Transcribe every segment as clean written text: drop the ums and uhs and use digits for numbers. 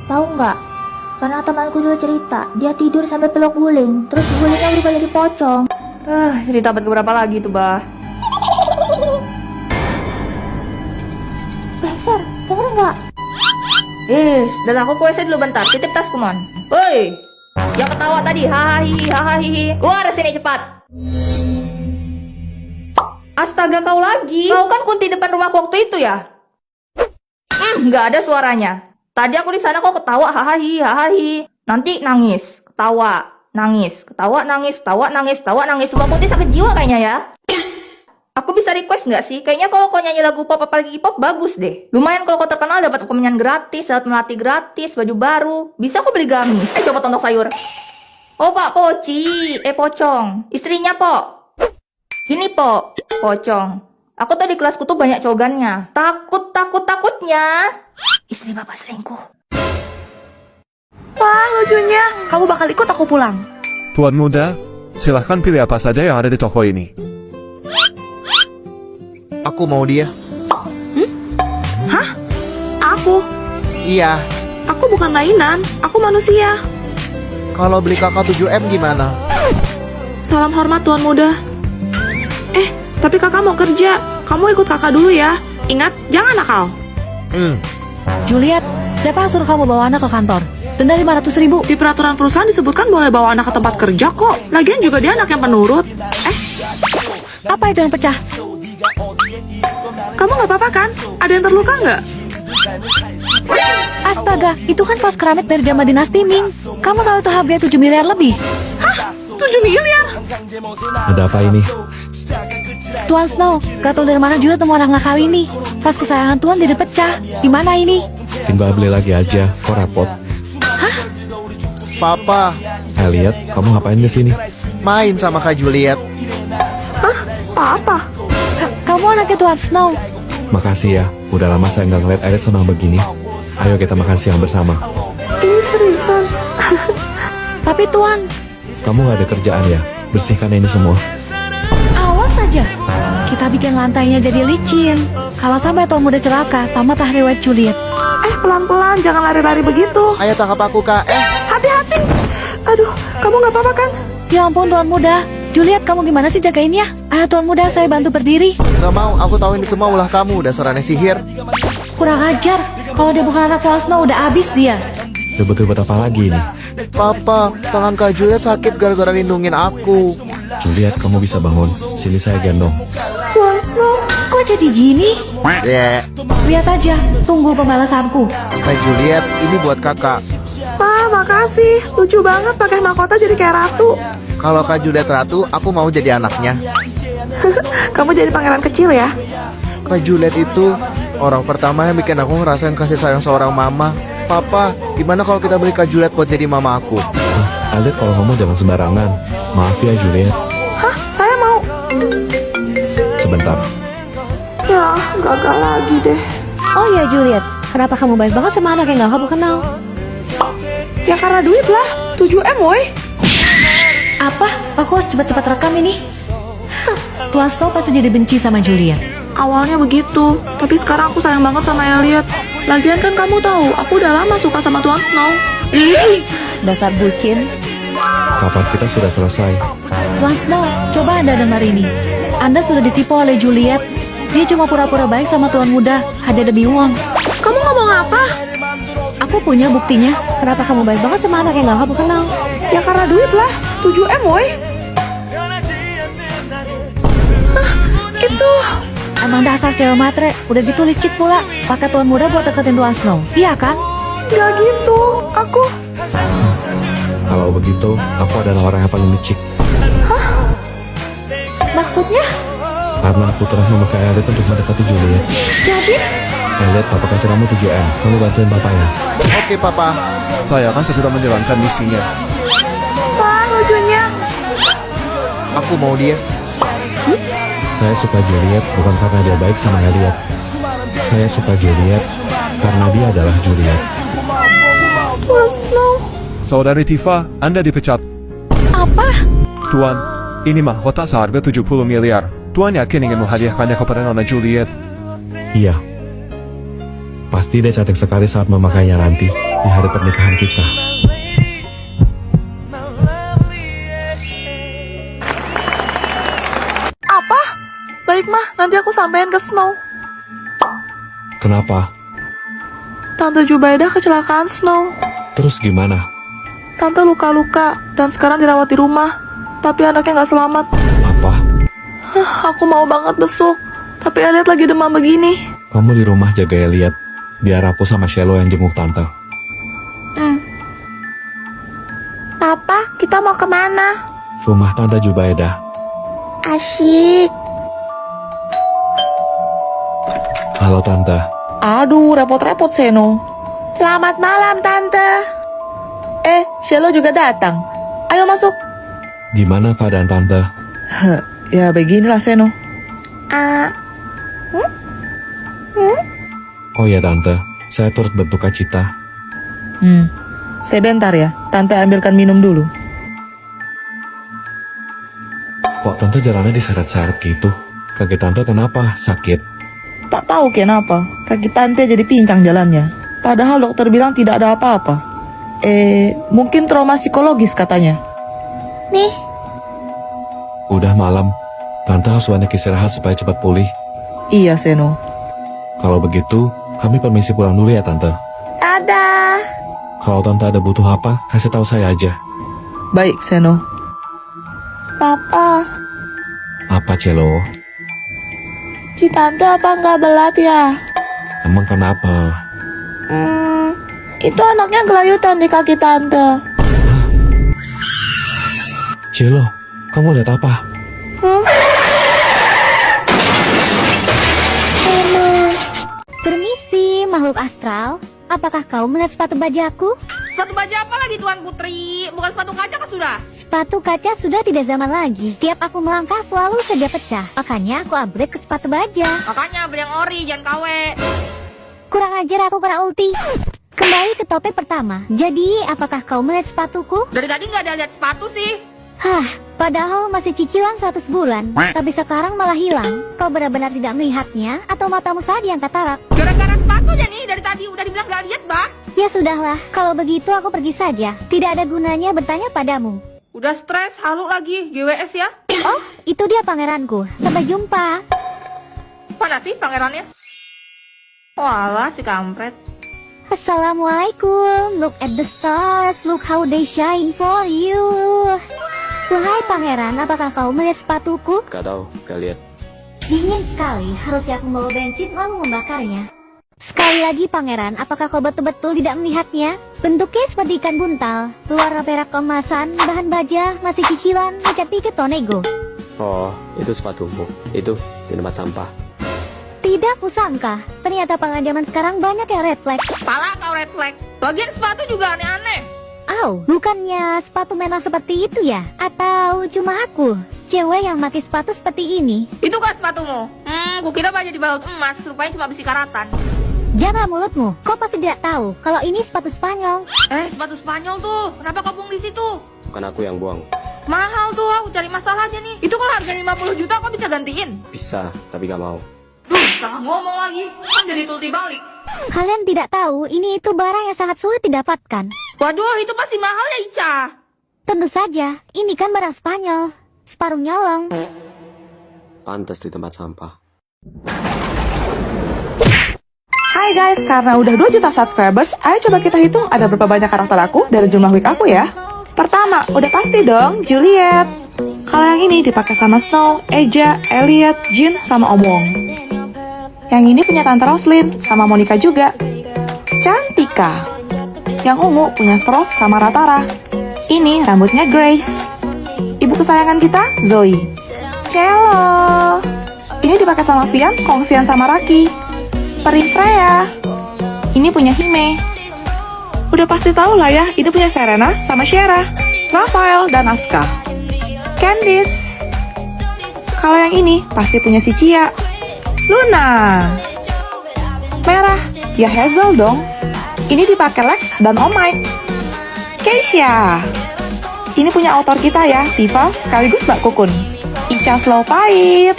Tahu nggak? Karena temanku dulu cerita, dia tidur sampai peluk guling, terus gulingnya berubah jadi pocong. Cerita abad keberapa lagi tuh, Bah? Sar, denger nggak? Dan aku ke WC dulu bentar, titip tasku, Mon. Woi, yang ketawa tadi, hahaha, keluar sini cepat. Astaga, kau lagi. Kau kan kunti depan rumahku waktu itu ya? Nggak ada suaranya. Tadi aku di sana kok ketawa, hahaha. Nanti nangis, ketawa, nangis, ketawa, nangis, ketawa, nangis, ketawa, nangis. Semua kunti sakit jiwa kayaknya ya. Aku bisa request nggak sih? Kayaknya kalau kau nyanyi lagu pop apalagi K-pop bagus deh. Lumayan kalau kau terkenal dapat kemenyan gratis, dapat melati gratis, baju baru. Bisa aku beli gamis. Coba tonton sayur. Oh Pak Poci, Pocong. Istrinya Pok. Gini Pok, Pocong. Aku tuh di kelasku tuh banyak cogannya. Takutnya. Istri bapak selingkuh. Wah, lucunya. Kamu bakal ikut aku pulang. Tuan muda, silahkan pilih apa saja yang ada di toko ini. Aku mau dia. Hah? Aku? Iya. Aku bukan mainan. Aku manusia. Kalau beli kakak 7M gimana? Salam hormat Tuan Muda. Tapi kakak mau kerja. Kamu ikut kakak dulu ya. Ingat, jangan nakal. Juliet, siapa yang suruh kamu bawa anak ke kantor? Denda 500.000. Di peraturan perusahaan disebutkan boleh bawa anak ke tempat kerja kok. Lagian juga dia anak yang penurut. Apa itu yang pecah? Kamu nggak apa-apa kan? Ada yang terluka nggak? Astaga, itu kan pos keramik dari zaman dinasti Ming. Kamu tahu itu harganya 7 miliar lebih? Hah? 7 miliar? Ada apa ini? Tuan Snow, gak tahu dari mana juga temu anak nakal ini. Pas kesayangan Tuan jadi pecah. Gimana ini? Tinggal beli lagi aja, kok repot. Papa, Elliot, kamu ngapain di sini? main sama Kak Juliet. Apa? Kamu anaknya Tuan Snow. Makasih ya, udah lama saya nggak ngeliat Elliot senang begini. Ayo kita makan siang bersama. Ini seriusan? Tapi Tuan, Kamu nggak ada kerjaan ya? Bersihkan ini semua. awas saja. Kita bikin lantainya jadi licin. Kalau sampai Tuan muda celaka, tamat riwayat Juliet. Pelan-pelan, jangan lari-lari begitu. Ayo tangkap aku, Kak. Hati-hati. Aduh, kamu nggak apa-apa kan? Ya ampun Tuan muda. Juliet, kamu gimana sih jagainnya? Ayo Tuan muda, saya bantu berdiri. Gak mau, aku tahu ini semua ulah kamu, dasar aneh sihir. Kurang ajar. Kalau dia bukan anak Tuan Snow, udah habis dia. Ribet-ribet apa lagi ini? Papa, tangan Kak Juliet sakit gara-gara lindungin aku. Juliet, kamu bisa bangun. Sini saya gendong. Tuan Snow. Kok jadi gini? Ya, Lihat aja, tunggu pembalasanku. Kak Juliet, ini buat kakak. Wah, makasih. Lucu banget pakai mahkota jadi kayak ratu. Kalau Kak Juliet ratu, aku mau jadi anaknya. Kamu jadi pangeran kecil ya? Kak Juliet itu orang pertama yang bikin aku ngerasain kasih sayang seorang mama. Papa, gimana kalau kita beli Kak Juliet buat jadi mama aku? Elliot, kalau ngomong jangan sembarangan. Maaf ya Juliet. Hah? Saya mau. Sebentar. Ya, gagal lagi deh. Oh ya Juliet, kenapa kamu baik banget sama anak yang gak kamu kenal? Ya karena duit lah. 7M woy. Apa? Aku harus cepat-cepat rekam ini. Tuan Snow pasti jadi benci sama Juliet. Awalnya begitu, tapi sekarang aku sayang banget sama Elliot. Lagian kan kamu tahu, aku udah lama suka sama Tuan Snow. Dasar bucin. Kapan kita sudah selesai? Tuan Snow, coba Anda dengar ini. Anda sudah ditipu oleh Juliet. Dia cuma pura-pura baik sama Tuan muda, hanya demi uang. Kamu ngomong apa? Aku punya buktinya. Kenapa kamu baik banget sama anak yang gak kamu kenal? Ya karena duit lah. 7M woy. Hah, itu. Emang dasar cewek matre, udah gitu licik pula. Pakai Tuan muda buat deketin Tuan Snow. Iya kan? Gak gitu. Aku. Kalau begitu, aku adalah orang yang paling licik. Maksudnya? Karena aku telah memakai Elliot untuk mendekati Juliet. Jadi? Elliot, papa kasih kamu 7M. Kamu bantuin papa ya. Oke, Papa. Saya akan segera menjalankan misinya. Wah, lucunya. Aku mau dia. Saya suka Juliet bukan karena dia baik sama Elliot. Saya suka Juliet karena dia adalah Juliet. Tuan Snow. Saudari Tifa, Anda dipecat. Apa? Tuan, ini mahkota seharga 70 miliar. Tuan yakin ingin menghadiahkannya kepada Nona Juliet? Iya. Pasti dia cantik sekali saat memakainya nanti. di hari pernikahan kita. Apa? Baik mah, nanti aku sampein ke Snow. Kenapa? Tante Jubaidah kecelakaan Snow. Terus gimana? Tante luka-luka dan sekarang dirawat di rumah. Tapi anaknya nggak selamat. Apa? Aku mau banget besuk. Tapi Elliot lagi demam begini. Kamu di rumah jaga Elliot, biar aku sama Shelo yang jenguk tante. Papa, kita mau kemana? Rumah Tante Jubaidah. Asyik. Halo Tante. Aduh, repot-repot Seno. Selamat malam, Tante. Shelo juga datang. Ayo masuk. Gimana keadaan Tante? Ya beginilah Seno. Oh ya Tante, saya turut berduka cita. Sebentar ya, Tante ambilkan minum dulu. Kok Tante jalannya diseret-seret gitu? Kaki Tante kenapa? Sakit? Tak tahu kenapa, kaki Tante jadi pincang jalannya. Padahal dokter bilang tidak ada apa-apa. Mungkin trauma psikologis katanya. Nih. Udah malam, Tante harus banyak istirahat supaya cepat pulih. Iya, Seno. Kalau begitu, kami permisi pulang dulu ya Tante. Dadah. Kalau Tante ada butuh apa, kasih tahu saya aja. Baik, Seno. Papa, Apa Celo? si Tante apa nggak belat ya? Emang kenapa? Itu anaknya gelayutan di kaki Tante. Celo, kamu lihat apa? Permisi, makhluk astral. Apakah kau melihat sepatu bajaku? Sepatu baja apa lagi Tuan Putri? Bukan sepatu kaca kan sudah? Sepatu kaca sudah tidak zaman lagi. Setiap aku melangkah selalu saja pecah. Makanya aku upgrade ke sepatu baja. Makanya beli yang ori, jangan KW. Kurang ajar aku kena ulti. Kembali ke topik pertama. Jadi, apakah kau melihat sepatuku? Dari tadi nggak ada lihat sepatu sih. Hah, padahal masih cicilan 100 bulan. Tapi sekarang malah hilang. Kau benar-benar tidak melihatnya? Atau matamu saja yang katarak? Gara-gara sepatu aja nih, dari tadi udah dibilang nggak lihat, Bah. Ya sudahlah, kalau begitu aku pergi saja. Tidak ada gunanya bertanya padamu. Udah stres, halu lagi, GWS ya. Oh, itu dia pangeranku. Sampai jumpa. Mana sih pangerannya? Walah, si kampret. Assalamualaikum. Look at the stars. Look how they shine for you. Wahai pangeran, apakah kau melihat sepatuku? Gak tahu, gak lihat. Dingin sekali. Harusnya aku membawa bensin lalu membakarnya. Sekali lagi pangeran, apakah kau betul-betul tidak melihatnya? Bentuknya seperti ikan buntal. Warna perak keemasan, bahan baja, masih cicilan, ngecat tiket Tonego. Oh, itu sepatumu. Itu di tempat sampah. Tidak kusangka, ternyata pangeran zaman sekarang banyak yang red flag. Pala kau red flag. Bagian sepatu juga aneh-aneh. Au, bukannya sepatu memang seperti itu ya? Atau cuma aku, cewek yang pakai sepatu seperti ini? Itu kan sepatumu. Kukira baju dibalut emas, rupanya cuma besi karatan. Jaga mulutmu, kau pasti tidak tahu kalau ini sepatu Spanyol. Sepatu Spanyol tuh. Kenapa kau buang di situ? Bukan aku yang buang. Mahal tuh, aku cari masalah aja nih. Itu kalau harga 50 juta kau bisa gantiin. Bisa, tapi gak mau. Duh, salah ngomong lagi. Kan jadi tulti balik. Kalian tidak tahu, ini itu barang yang sangat sulit didapatkan. Waduh, itu pasti mahal ya Ica. Tentu saja, ini kan barang Spanyol. Separuh nyolong. Pantas di tempat sampah. Hai guys, karena udah 2 juta subscribers, ayo coba kita hitung ada berapa banyak karakter aku dari jumlah wig aku ya. Pertama, udah pasti dong, Juliet. Kalau yang ini dipakai sama Snow, Eja, Elliot, Jin, sama Om Wong. Yang ini punya Tante Roslyn, sama Monica juga. Cantika. Yang ungu punya Frost sama Ratara. Ini rambutnya Grace. Ibu kesayangan kita, Zoe. Cello. Ini dipakai sama Vian, kongsian sama Raki. Peri Freya. Ini punya Hime. Udah pasti tahu lah ya, ini punya Serena sama Shera, Rafael dan Aska. Candice. Kalau yang ini pasti punya si Cia. Luna. Merah, ya Hazel dong. Ini dipakai Lex dan Om Mike. Keisha. Ini punya autor kita ya, Tifa sekaligus Mbak Kukun. Ica Slow Pahit.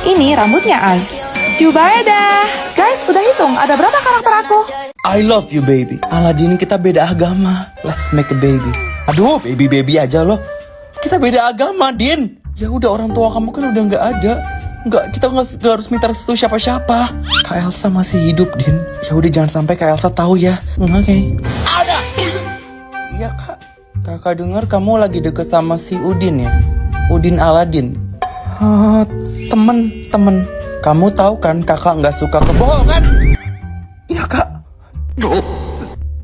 Ini rambutnya Ice. Jubaida. Guys, udah hitung ada berapa karakter aku? I love you baby. Aladin kita beda agama. Let's make a baby. Aduh, baby aja loh. Kita beda agama, Din. Ya udah, orang tua kamu kan udah nggak ada. Kita nggak harus minta restu siapa-siapa. Kak Elsa masih hidup, Din. Ya udah, jangan sampai Kak Elsa tahu ya. Oke. Ada. Iya Kak. Kakak dengar kamu lagi deket sama si Udin ya. Udin Aladin. Temen. Kamu tahu kan kakak nggak suka kebohongan. Iya Kak.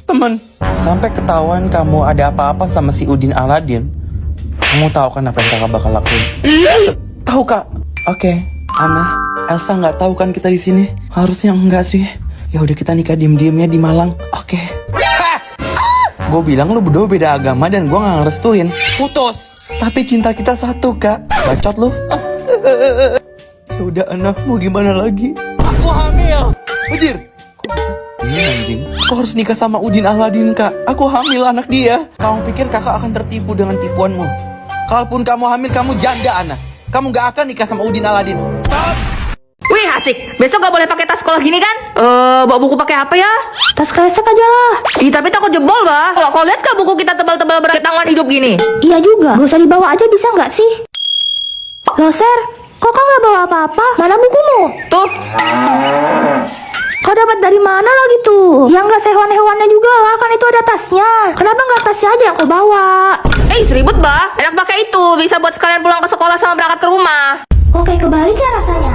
Temen. Sampai ketahuan kamu ada apa-apa sama si Udin Aladin. Kamu tahu kan apa yang kakak bakal lakuin? Tahu Kak. Oke. Ana, Elsa nggak tahu kan kita di sini. Harusnya enggak sih. Ya udah, kita nikah diem-diem ya di Malang. Oke. Gue bilang lu berdua beda agama dan gue nggak ngerestuin. Putus. Tapi cinta kita satu Kak. Bacot lu. Ya udah Ana, mau gimana lagi? Aku hamil. Bujir. Kok bisa? Iya anjing. Aku harus nikah sama Udin Aladin Kak. Aku hamil anak dia. Kamu pikir kakak akan tertipu dengan tipuanmu? Kalaupun kamu hamil, kamu janda Ana. Kamu gak akan nikah sama Udin Aladin. Wih, asik. Besok gak boleh pakai tas sekolah gini kan? Bawa buku pakai apa ya? Tas kresek aja lah. Ih, tapi takut jebol, bah. Kau lihat gak buku kita tebal-tebal berat tangan hidup gini? Iya juga. Gak usah dibawa aja bisa nggak sih? Loh, Ser. Kok kau nggak bawa apa-apa? Mana bukumu? Tuh. Kau dapat dari mana lagi tuh? Yang nggak sehewan-hewannya juga lah, kan itu ada tasnya. Kenapa nggak tasnya aja yang kau bawa? Seribut, bah. Enak pakai itu. Bisa buat sekalian pulang ke sekolah sama berangkat ke rumah. Oke, kebalik ya rasanya.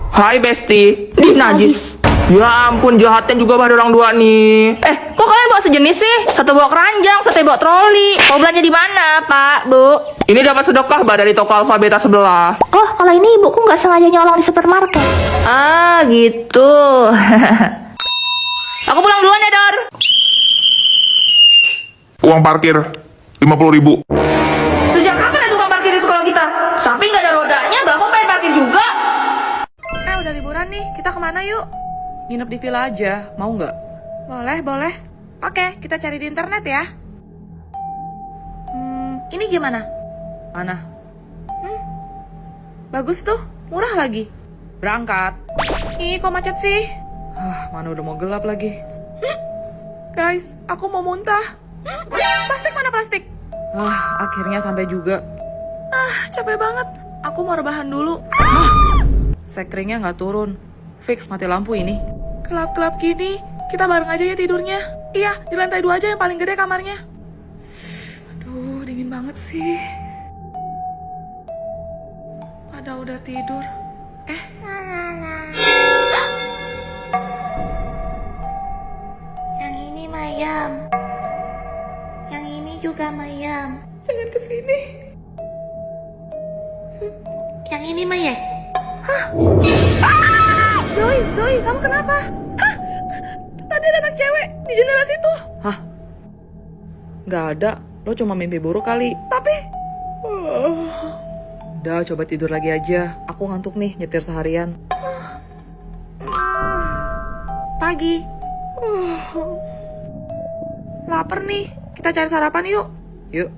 Hai, Besti. Ih, najis. Ya ampun, jahatnya juga bah orang dua nih. Kok kalian bawa sejenis sih? Satu bawa keranjang, satu bawa troli. Mau belanja di mana, Pak, Bu? Ini dapat sedekah, bah, dari toko Alfabeta sebelah. Oh, kalau ini ibuku nggak sengaja nyolong di supermarket. Ah, gitu. Aku pulang duluan ya, Dor. Uang parkir 50.000. Sejak kapan ada tukang parkir di sekolah kita? Sampai nggak ada rodanya, Bang. Kok pengen parkir juga? Udah liburan nih, kita kemana yuk? Nginep di villa aja, mau nggak? Boleh. Oke, kita cari di internet ya. Ini gimana? Mana? Bagus tuh, murah lagi. Berangkat. Ih, kok macet sih? Mana udah mau gelap lagi. Guys, aku mau muntah. Plastik mana plastik? Akhirnya sampai juga. Capek banget. Aku mau rebahan dulu. Sekringnya nggak turun. Fix mati lampu ini. Gelap-gelap gini, kita bareng aja ya tidurnya. Iya, di lantai 2 aja yang paling gede kamarnya. Aduh, dingin banget sih. Pada udah tidur. Yang ini Mayam. Yang ini juga Mayam. Jangan kesini. Yang ini Mayek. Zoe, kamu kenapa? Tadi ada anak cewek di jendela situ. Nggak ada, lo cuma mimpi buruk kali. Tapi, udah coba tidur lagi aja. Aku ngantuk nih nyetir seharian. Pagi. Lapar nih, kita cari sarapan yuk. Yuk.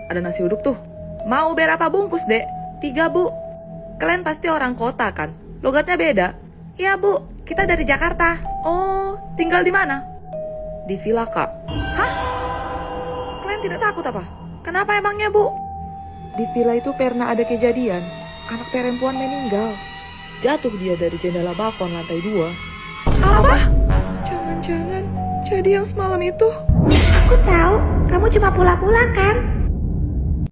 Ada nasi uduk tuh. Mau berapa bungkus, Dek? 3, Bu. Kalian pasti orang kota kan? Logatnya beda. Iya, Bu. Kita dari Jakarta. Oh, tinggal di mana? Di villa, Kak. Hah? Kalian tidak takut apa? Kenapa emangnya, Bu? Di villa itu pernah ada kejadian. Anak perempuan meninggal. Jatuh dia dari jendela balkon lantai 2. Apa? Jangan-jangan jadi yang semalam itu. Aku tahu, kamu cuma pula-pula kan?